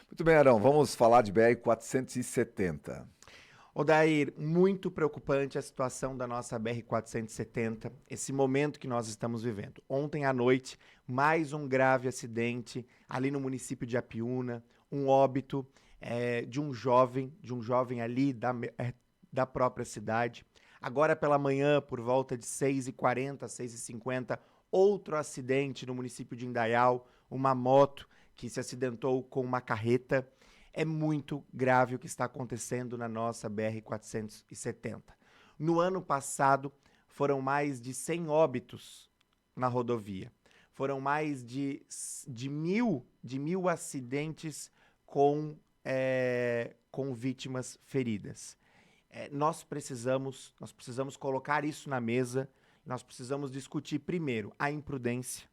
Muito bem, Arão, vamos falar de BR-470. Odair, muito preocupante a situação da nossa BR-470, esse momento que nós estamos vivendo. Ontem à noite, mais um grave acidente ali no município de Apiúna, um óbito de um jovem ali da própria cidade. Agora pela manhã, por volta de 6h40, 6h50, outro acidente no município de Indaial, uma moto que se acidentou com uma carreta. É muito grave o que está acontecendo na nossa BR-470. No ano passado, foram mais de 100 óbitos na rodovia. Foram mais de mil acidentes com vítimas feridas. Nós precisamos colocar isso na mesa. Nós precisamos discutir primeiro a imprudência.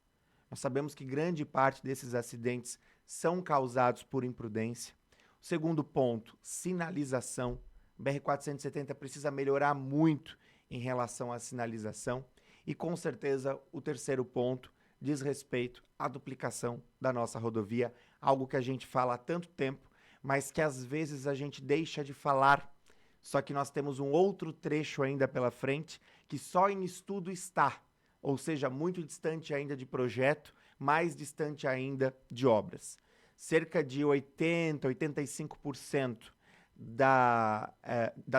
Nós sabemos que grande parte desses acidentes são causados por imprudência. Segundo ponto, sinalização. O BR-470 precisa melhorar muito em relação à sinalização. E, com certeza, o terceiro ponto diz respeito à duplicação da nossa rodovia, algo que a gente fala há tanto tempo, mas que às vezes a gente deixa de falar. Só que nós temos um outro trecho ainda pela frente que só em estudo está, ou seja, muito distante ainda de projeto, mais distante ainda de obras. Cerca de 80%, 85% da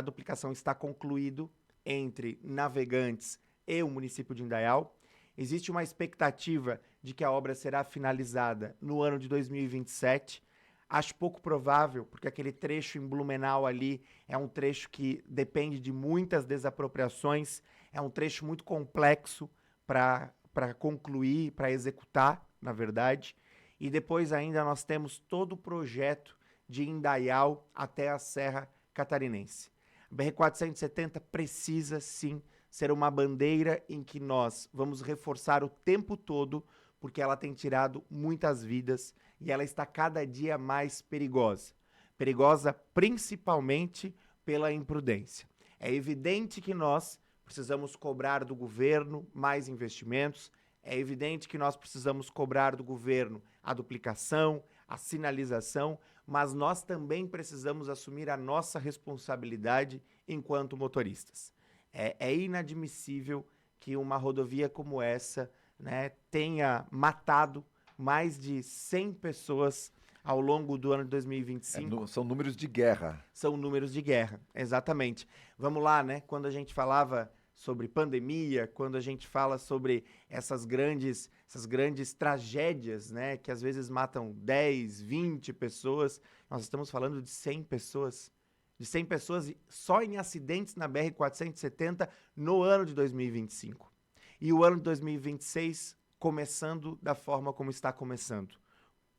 duplicação está concluído entre Navegantes e o município de Indaial. Existe uma expectativa de que a obra será finalizada no ano de 2027. Acho pouco provável, porque aquele trecho em Blumenau ali é um trecho que depende de muitas desapropriações, é um trecho muito complexo para concluir, para executar, na verdade. E depois ainda nós temos todo o projeto de Indaial até a Serra Catarinense. A BR-470 precisa, sim, ser uma bandeira em que nós vamos reforçar o tempo todo, porque ela tem tirado muitas vidas e ela está cada dia mais perigosa. Perigosa principalmente pela imprudência. É evidente que nós precisamos cobrar do governo mais investimentos. É evidente que nós precisamos cobrar do governo a duplicação, a sinalização, mas nós também precisamos assumir a nossa responsabilidade enquanto motoristas. É inadmissível que uma rodovia como essa, né, tenha matado mais de 100 pessoas ao longo do ano de 2025. São números de guerra. São números de guerra, exatamente. Vamos lá, né? Quando a gente falava sobre pandemia, quando a gente fala sobre essas grandes tragédias, né, que às vezes matam 10, 20 pessoas, nós estamos falando de 100 pessoas. De 100 pessoas só em acidentes na BR-470 no ano de 2025. E o ano de 2026 começando da forma como está começando.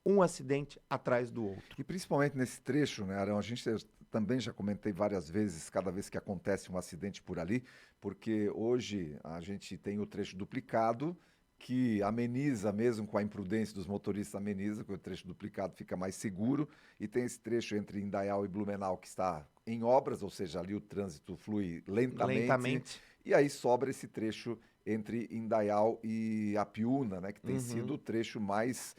Um acidente atrás do outro. E principalmente nesse trecho, né, Arão? Eu também já comentei várias vezes, cada vez que acontece um acidente por ali, porque hoje a gente tem o trecho duplicado, que ameniza mesmo com a imprudência dos motoristas, ameniza, porque o trecho duplicado fica mais seguro, e tem esse trecho entre Indaial e Blumenau que está em obras, ou seja, ali o trânsito flui lentamente. E aí sobra esse trecho entre Indaial e Apiúna, né, que tem sido o trecho mais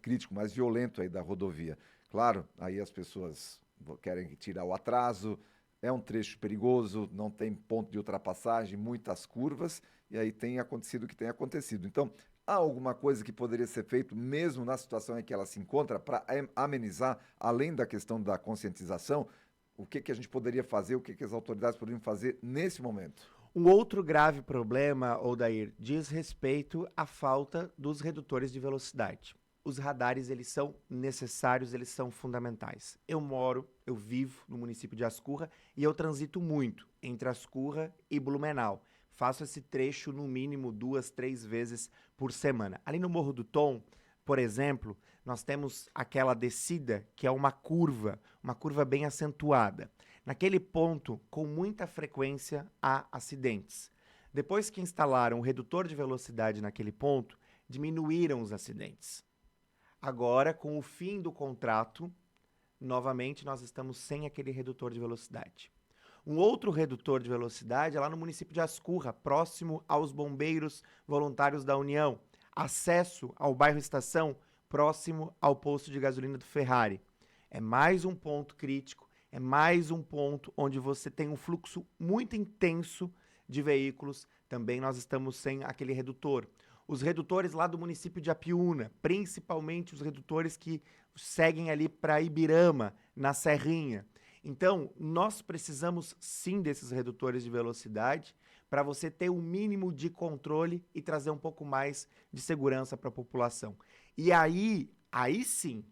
crítico, mais violento aí da rodovia. Claro, aí as pessoas querem tirar o atraso, é um trecho perigoso, não tem ponto de ultrapassagem, muitas curvas, e aí tem acontecido o que tem acontecido. Então, há alguma coisa que poderia ser feito, mesmo na situação em que ela se encontra, para amenizar, além da questão da conscientização, o que a gente poderia fazer, o que as autoridades poderiam fazer nesse momento? Um outro grave problema, Odair, diz respeito à falta dos redutores de velocidade. Os radares, eles são necessários, eles são fundamentais. Eu vivo no município de Ascurra e eu transito muito entre Ascurra e Blumenau. Faço esse trecho no mínimo 2, 3 vezes por semana. Ali no Morro do Tom, por exemplo, nós temos aquela descida que é uma curva bem acentuada. Naquele ponto, com muita frequência, há acidentes. Depois que instalaram o redutor de velocidade naquele ponto, diminuíram os acidentes. Agora, com o fim do contrato, novamente nós estamos sem aquele redutor de velocidade. Um outro redutor de velocidade é lá no município de Ascurra, próximo aos bombeiros voluntários da União. Acesso ao bairro Estação, próximo ao posto de gasolina do Ferrari. É mais um ponto crítico, é mais um ponto onde você tem um fluxo muito intenso de veículos. Também nós estamos sem aquele redutor. Os redutores lá do município de Apiúna, principalmente os redutores que seguem ali para Ibirama, na Serrinha. Então, nós precisamos sim desses redutores de velocidade para você ter um mínimo de controle e trazer um pouco mais de segurança para a população. E aí sim,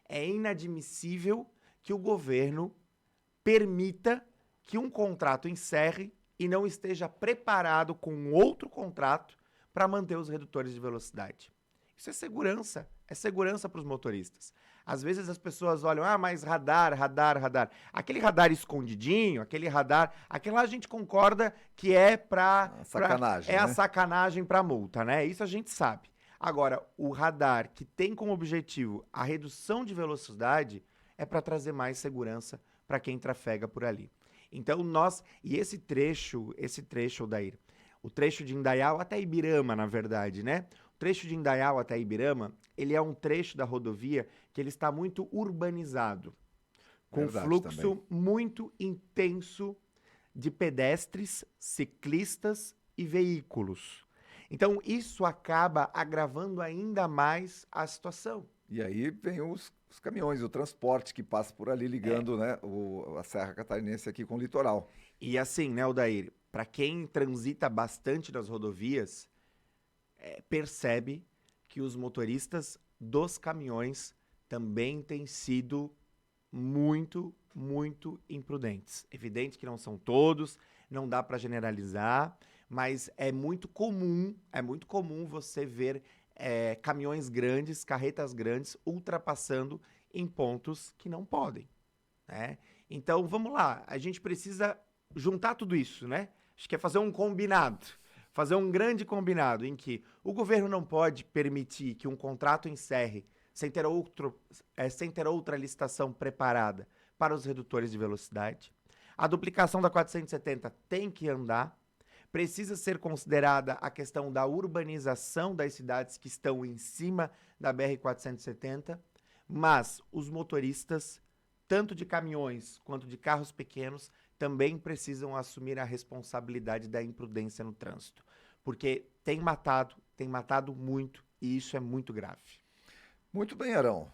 é inadmissível que o governo permita que um contrato encerre e não esteja preparado com outro contrato para manter os redutores de velocidade. Isso é segurança para os motoristas. Às vezes as pessoas olham, mas radar. Aquele radar escondidinho, aquele lá a gente concorda que é para sacanagem, a sacanagem para multa, né? Isso a gente sabe. Agora, o radar que tem como objetivo a redução de velocidade é para trazer mais segurança para quem trafega por ali. Então esse trecho, Odair, o trecho de Indaial até Ibirama, na verdade, né? O trecho de Indaial até Ibirama, ele é um trecho da rodovia que ele está muito urbanizado, com fluxo também muito intenso de pedestres, ciclistas e veículos. Então, isso acaba agravando ainda mais a situação. E aí vem os caminhões, o transporte que passa por ali ligando a Serra Catarinense aqui com o litoral. E assim, né, Odair, para quem transita bastante nas rodovias, percebe que os motoristas dos caminhões também têm sido muito, muito imprudentes. Evidente que não são todos, não dá para generalizar, mas é muito comum você ver caminhões grandes, carretas grandes, ultrapassando em pontos que não podem, né? Então, vamos lá, a gente precisa juntar tudo isso, né? Acho que é fazer um combinado, fazer um grande combinado em que o governo não pode permitir que um contrato encerre sem ter outra licitação preparada para os redutores de velocidade. A duplicação da 470 tem que andar. Precisa ser considerada a questão da urbanização das cidades que estão em cima da BR-470, mas os motoristas, tanto de caminhões quanto de carros pequenos, também precisam assumir a responsabilidade da imprudência no trânsito, porque tem matado muito, e isso é muito grave. Muito bem, Arão.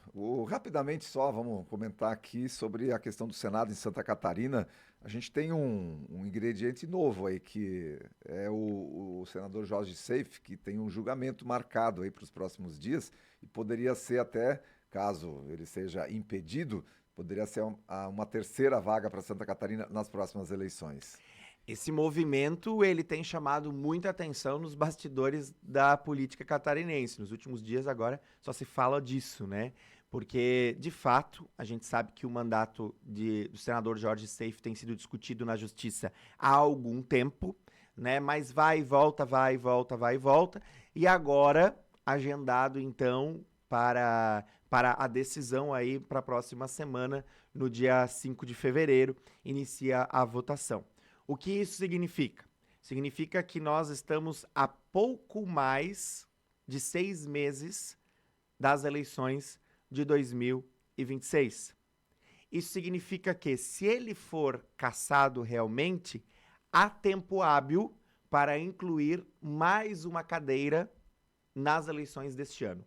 Rapidamente só, vamos comentar aqui sobre a questão do Senado em Santa Catarina. A gente tem um ingrediente novo aí, que é o senador Jorge Seife, que tem um julgamento marcado aí para os próximos dias, e poderia ser até, caso ele seja impedido, poderia ser uma terceira vaga para Santa Catarina nas próximas eleições. Esse movimento, ele tem chamado muita atenção nos bastidores da política catarinense. Nos últimos dias, agora, só se fala disso, né? Porque, de fato, a gente sabe que o mandato do senador Jorge Seife tem sido discutido na Justiça há algum tempo, né? Mas vai e volta. E agora, agendado, então, para a decisão aí para a próxima semana, no dia 5 de fevereiro, inicia a votação. O que isso significa? Significa que nós estamos a pouco mais de 6 meses das eleições de 2026. Isso significa que, se ele for cassado realmente, há tempo hábil para incluir mais uma cadeira nas eleições deste ano.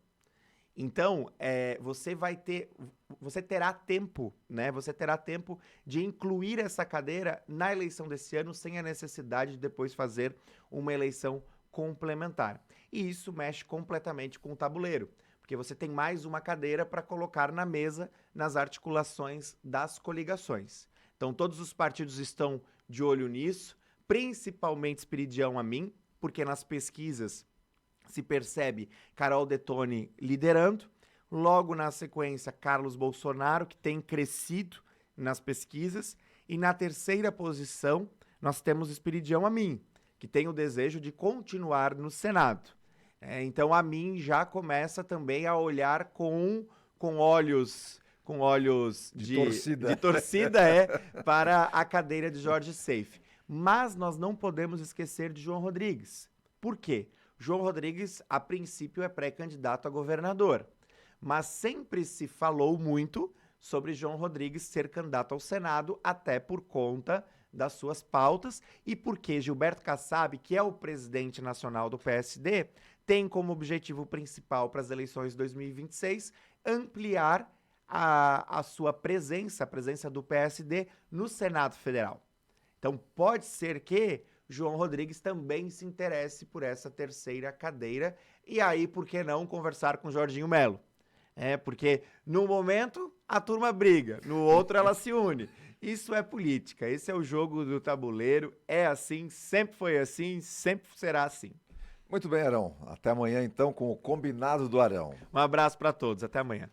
Então, você terá tempo, né? Você terá tempo de incluir essa cadeira na eleição desse ano sem a necessidade de depois fazer uma eleição complementar. E isso mexe completamente com o tabuleiro, porque você tem mais uma cadeira para colocar na mesa nas articulações das coligações. Então, todos os partidos estão de olho nisso, principalmente Esperidião Amin, porque nas pesquisas se percebe Carol Detoni liderando, logo na sequência Carlos Bolsonaro, que tem crescido nas pesquisas, e na terceira posição nós temos Esperidião Amin, que tem o desejo de continuar no Senado. Então Amin já começa também a olhar com olhos de torcida para a cadeira de Jorge Seife. Mas nós não podemos esquecer de João Rodrigues. Por quê? João Rodrigues, a princípio, é pré-candidato a governador. mas sempre se falou muito sobre João Rodrigues ser candidato ao Senado, até por conta das suas pautas e porque Gilberto Kassab, que é o presidente nacional do PSD, tem como objetivo principal para as eleições de 2026 ampliar a sua presença, a presença do PSD no Senado Federal. Então pode ser que João Rodrigues também se interesse por essa terceira cadeira e aí, por que não conversar com Jorginho Melo? Porque no momento a turma briga, no outro ela se une. Isso é política, esse é o jogo do tabuleiro, é assim, sempre foi assim, sempre será assim. Muito bem, Arão. Até amanhã, então, com o Combinado do Arão. Um abraço para todos, até amanhã.